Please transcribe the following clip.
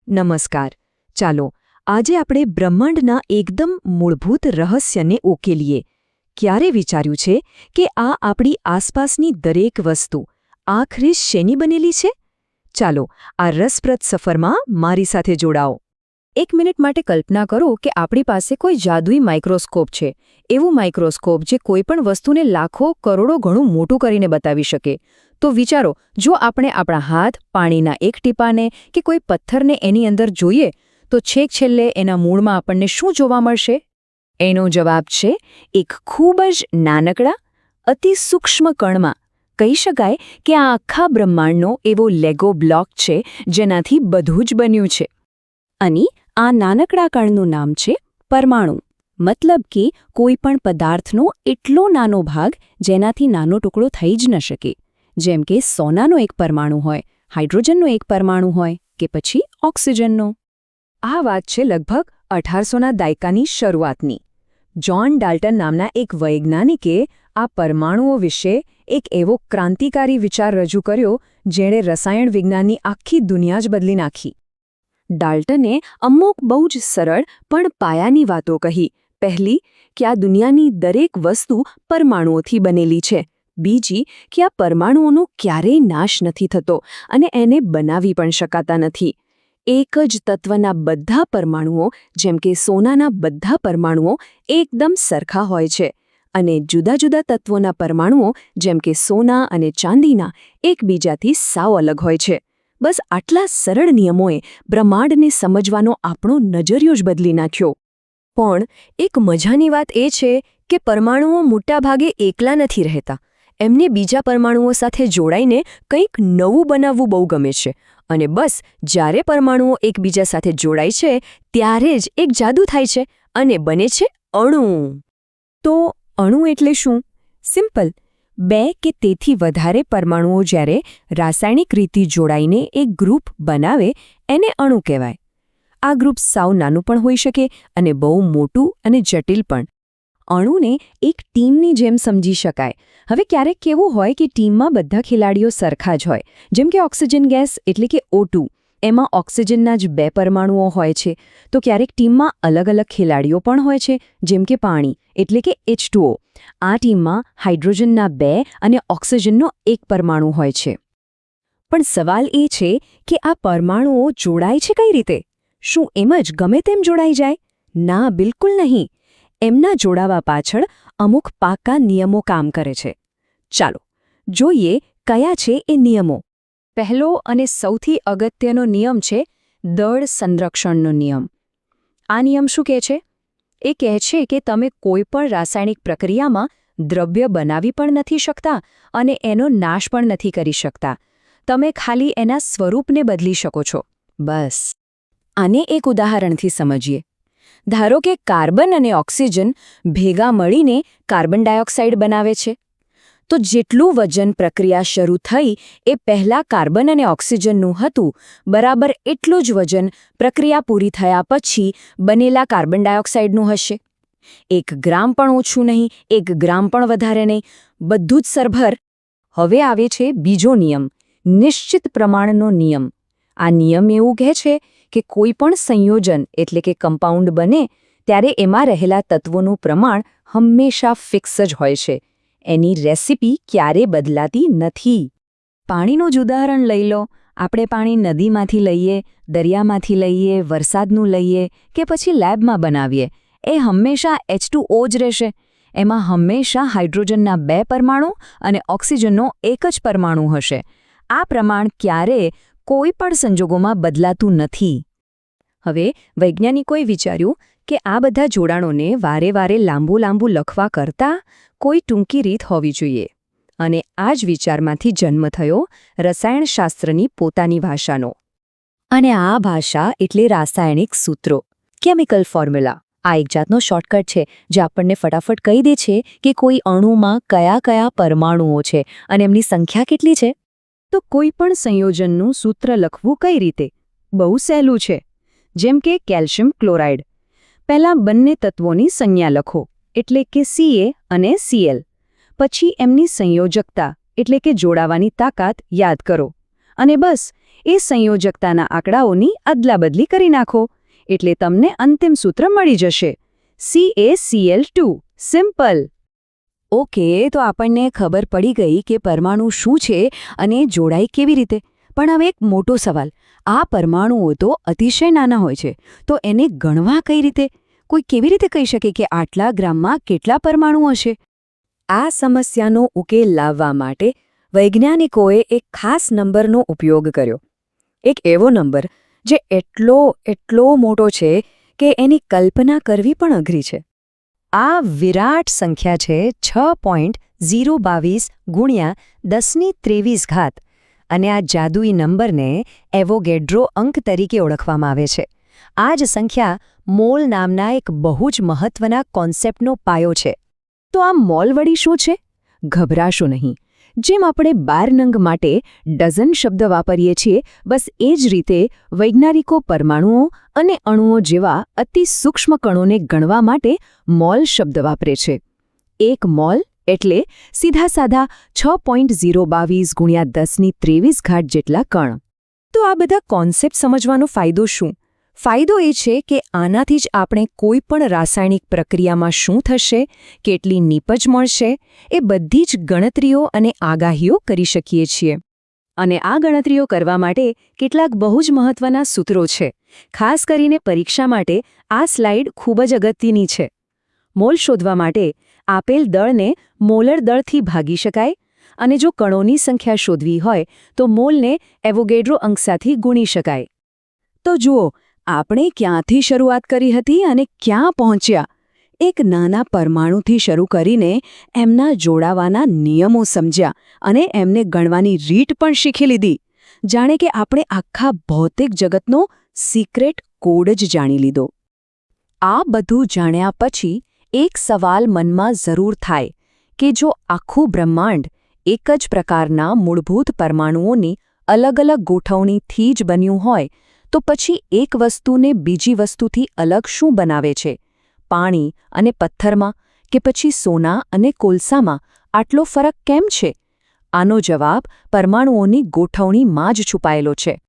નમસ્કાર. ચાલો આજે આપણે બ્રહ્માંડના એકદમ મૂળભૂત રહસ્યને ઉકેલીએ. ક્યારે વિચાર્યું છે કે આ આપણી આસપાસની દરેક વસ્તુ આખરે શેની બનેલી છે? ચાલો આ રસપ્રદ સફરમાં મારી સાથે જોડાઓ. એક મિનિટ માટે કલ્પના કરો કે આપણી પાસે કોઈ જાદુઈ માઇક્રોસ્કોપ છે. એવું માઇક્રોસ્કોપ જે કોઈપણ વસ્તુને લાખો કરોડો ગણું મોટું કરીને બતાવી શકે. તો વિચારો, જો આપણે આપણા હાથ, પાણીના એક ટીપાને કે કોઈ પથ્થરને એની અંદર જોઈએ, તો છેક છેલ્લે એના મૂળમાં આપણને શું જોવા મળશે? એનો જવાબ છે એક ખૂબ જ નાનકડા, અતિ સૂક્ષ્મ કણમાં. કહી શકાય કે આ આખા બ્રહ્માંડનો એવો લેગો બ્લોક છે જેનાથી બધું જ બન્યું છે. અને આ નાનકડા કણનું નામ છે પરમાણુ. મતલબ કે કોઈ પણ પદાર્થનો એટલો નાનો ભાગ જેનાથી નાનો ટુકડો થઈ જ ન શકે. જેમ કે સોનાનો એક પરમાણુ હોય, હાઇડ્રોજનનો એક પરમાણુ હોય કે પછી ઓક્સિજનનો. આ વાત છે લગભગ 1800ના દાયકાની શરૂઆતની. જ્હોન ડાલ્ટન નામના એક વૈજ્ઞાનિકે આ પરમાણુઓ વિશે એક એવો ક્રાંતિકારી વિચાર રજૂ કર્યો જેણે રસાયણ વિજ્ઞાનની આખી દુનિયા જ બદલી નાખી. ડાલ્ટને અમુક બહુ જ સરળ પણ પાયાની વાતો કહી. પહેલી, કે આ દુનિયાની દરેક વસ્તુ પરમાણુઓથી બનેલી છે. બીજી, કે આ પરમાણુઓનો ક્યારેય નાશ નથી થતો અને એને બનાવી પણ શકાતા નથી. એક જ તત્વના બધા પરમાણુઓ, જેમ કે સોનાના બધા પરમાણુઓ, એકદમ સરખા હોય છે. અને જુદા જુદા તત્વોના પરમાણુઓ, જેમ કે સોના અને ચાંદીના, એકબીજાથી સાવ અલગ હોય છે. બસ આટલા સરળ નિયમોએ બ્રહ્માંડને સમજવાનો આપણો નજરિયો જ બદલી નાખ્યો. પણ એક મજાની વાત એ છે કે પરમાણુઓ મોટાભાગે એકલા નથી રહેતા. એમને બીજા પરમાણુઓ સાથે જોડાઈને કંઈક નવું બનાવવું બહુ ગમે છે. અને બસ જ્યારે પરમાણુઓ એકબીજા સાથે જોડાય છે ત્યારે જ એક જાદુ થાય છે અને બને છે અણુ. તો અણુ એટલે શું? સિમ્પલ. 2 કે તેથી વધારે પરમાણુઓ જ્યારે રાસાયણિક રીતે જોડાઈને એક ગ્રુપ બનાવે એને અણુ કહેવાય. આ ગ્રુપ સાવ નાનું પણ હોઈ શકે અને બહુ મોટું અને જટિલ પણ. અણુને એક ટીમની જેમ સમજી શકાય. હવે ક્યારેક કેવું હોય કે ટીમમાં બધા ખેલાડીઓ સરખા જ હોય. જેમ કે ઓક્સિજન ગેસ એટલે કે O2. એમાં ઓક્સિજનના જ 2 પરમાણુઓ હોય છે. તો ક્યારેક ટીમમાં અલગ અલગ ખેલાડીઓ પણ હોય છે, જેમ કે પાણી એટલે કે H2O. આ ટીમમાં હાઇડ્રોજનના 2 અને ઓક્સિજનનો 1 પરમાણુ હોય છે. પણ સવાલ એ છે કે આ પરમાણુઓ જોડાય છે કઈ રીતે? શું એમ જ ગમે તેમ જોડાઈ જાય? ના, બિલકુલ નહીં. એમના જોડાવા પાછળ અમુક પાકા નિયમો કામ કરે છે. ચાલો જોઈએ કયા છે એ નિયમો. પહેલો અને સૌથી અગત્યનો નિયમ છે દળ સંરક્ષણનો નિયમ. આ નિયમ શું કહે છે? એ કહે છે કે તમે કોઈ પણ રાસાયણિક પ્રક્રિયામાં દ્રવ્ય બનાવી પણ નથી શકતા અને એનો નાશ પણ નથી કરી શકતા. તમે ખાલી એના સ્વરૂપને બદલી શકો છો. બસ. આને એક ઉદાહરણથી સમજીએ. ધારો કે કાર્બન અને ઓક્સિજન ભેગા મળીને કાર્બન ડાયોક્સાઇડ બનાવે છે. તો જેટલું વજન પ્રક્રિયા શરૂ થઈ એ પહેલાં કાર્બન અને ઓક્સિજનનું હતું, બરાબર એટલું જ વજન પ્રક્રિયા પૂરી થયા પછી બનેલા કાર્બન ડાયોક્સાઇડનું હશે. 1 ગ્રામ પણ ઓછું નહીં, 1 ગ્રામ પણ વધારે નહીં, બધું જ સરભર. હવે આવે છે બીજો નિયમ, નિશ્ચિત પ્રમાણનો નિયમ. આ નિયમ એવું કહે છે કે કોઈ પણ સંયોજન એટલે કે કમ્પાઉન્ડ બને ત્યારે એમાં રહેલા તત્વોનું પ્રમાણ હંમેશા ફિક્સ જ હોય છે. એની રેસિપી ક્યારેય બદલાતી નથી. પાણીનું જ ઉદાહરણ લઈ લો. આપણે પાણી નદીમાંથી લઈએ, દરિયામાંથી લઈએ, વરસાદનું લઈએ કે પછી લેબમાં બનાવીએ, એ હંમેશા H2O જ રહેશે. એમાં હંમેશા હાઇડ્રોજનના 2 પરમાણુ અને ઓક્સિજનનો 1 જ પરમાણુ હશે. આ પ્રમાણ ક્યારેય કોઈ પણ સંજોગોમાં બદલાતું નથી. હવે વૈજ્ઞાનિકોએ વિચાર્યું કે આ બધા જોડાણોને વારે વારે લાંબુ લખવા કરતાં કોઈ ટૂંકી રીત હોવી જોઈએ. અને આ જ વિચારમાંથી જન્મ થયો રસાયણશાસ્ત્રની પોતાની ભાષાનો. અને આ ભાષા એટલે રાસાયણિક સૂત્રો, કેમિકલ ફોર્મ્યુલા. આ એક જાતનો શોર્ટકટ છે જે આપણને ફટાફટ કહી દે છે કે કોઈ અણુમાં કયા કયા પરમાણુઓ છે અને એમની સંખ્યા કેટલી છે. તો કોઈ પણ સંયોજનનું સૂત્ર લખવું કઈ રીતે? બહુ સહેલું છે. જેમ કે કેલ્શિયમ ક્લોરાઇડ. પહેલાં બંને તત્વોની સંજ્ઞા લખો, એટલે કે Ca અને Cl. પછી એમની સંયોજકતા એટલે કે જોડાવાની તાકાત યાદ કરો. અને બસ એ સંયોજકતાના આંકડાઓની અદલાબદલી કરી નાખો એટલે તમને અંતિમ સૂત્ર મળી જશે CaCl2 સિમ્પલ. ઓકે, તો આપણને ખબર પડી ગઈ કે પરમાણુ શું છે અને જોડાય કેવી રીતે. પણ હવે એક મોટો સવાલ, આ પરમાણુઓ તો અતિશય નાના હોય છે, તો એને ગણવા કઈ રીતે? કોઈ કેવી રીતે કહી શકે કે આટલા ગ્રામમાં કેટલા પરમાણુ હશે? આ સમસ્યાનો ઉકેલ લાવવા માટે વૈજ્ઞાનિકોએ એક ખાસ નંબરનો ઉપયોગ કર્યો. એક એવો નંબર જે એટલો મોટો છે કે એની કલ્પના કરવી પણ અઘરી છે. આ વિરાટ સંખ્યા છે 6.022 ગુણ્યા 1023 ઘાત. અને આ જાદુઈ નંબરને એવોગેડ્રો અંક તરીકે ઓળખવામાં આવે છે. આ જ સંખ્યા મોલ નામના એક બહુ જ મહત્વના કોન્સેપ્ટનો પાયો છે. તો આ મોલ વળી શું છે? ગભરાશો નહીં. જેમ આપણે 12 નંગ માટે ડઝન શબ્દ વાપરીએ છીએ, બસ એ જ રીતે વૈજ્ઞાનિકો પરમાણુઓ અને અણુઓ જેવા અતિ સૂક્ષ્મ કણોને ગણવા માટે મોલ શબ્દ વાપરે છે. એક મોલ એટલે સીધા સાધા 6.022 ગુણ્યા 1023 ઘાત જેટલા કણ. તો આ બધા કોન્સેપ્ટ સમજવાનો ફાયદો શું? ફાયદો એ છે કે આનાથી જ આપણે કોઈ પણ રાસાયણિક પ્રક્રિયામાં શું થશે, કેટલી નીપજ મળશે, એ બધી જ ગણતરીઓ અને આગાહીઓ કરી શકીએ છીએ. અને આ ગણતરીઓ કરવા માટે કેટલાક બહુ જ મહત્વના સૂત્રો છે. ખાસ કરીને પરીક્ષા માટે આ સ્લાઇડ ખૂબ જ અગત્યની છે. મોલ શોધવા માટે આપેલ દળને મોલર દળથી ભાગી શકાય અને જો કણોની સંખ્યા શોધવી હોય તો મોલને એવોગેડ્રો અંક સાથે ગુણી શકાય. તો જુઓ, આપણે ક્યાંથી શરૂઆત કરી હતી અને ક્યાં પહોંચ્યા? એક નાના પરમાણુથી શરૂ કરીને એમના જોડાવાના નિયમો સમજ્યા અને એમને ગણવાની રીત પણ શીખી લીધી. જાણે કે આપણે આખા ભૌતિક જગતનો સિક્રેટ કોડ જ જાણી લીધો. આ બધું જાણ્યા પછી એક સવાલ મનમાં જરૂર થાય કે જો આખું બ્રહ્માંડ એક જ પ્રકારના મૂળભૂત પરમાણુઓની અલગ અલગ ગોઠવણીથી જ બન્યું હોય, તો પછી એક વસ્તુને બીજી વસ્તુથી અલગ શું બનાવે છે? પાણી અને પથ્થરમાં કે પછી સોના અને કોલસામાં આટલો ફરક કેમ છે? આનો જવાબ પરમાણુઓની ગોઠવણીમાં જ છુપાયેલો છે.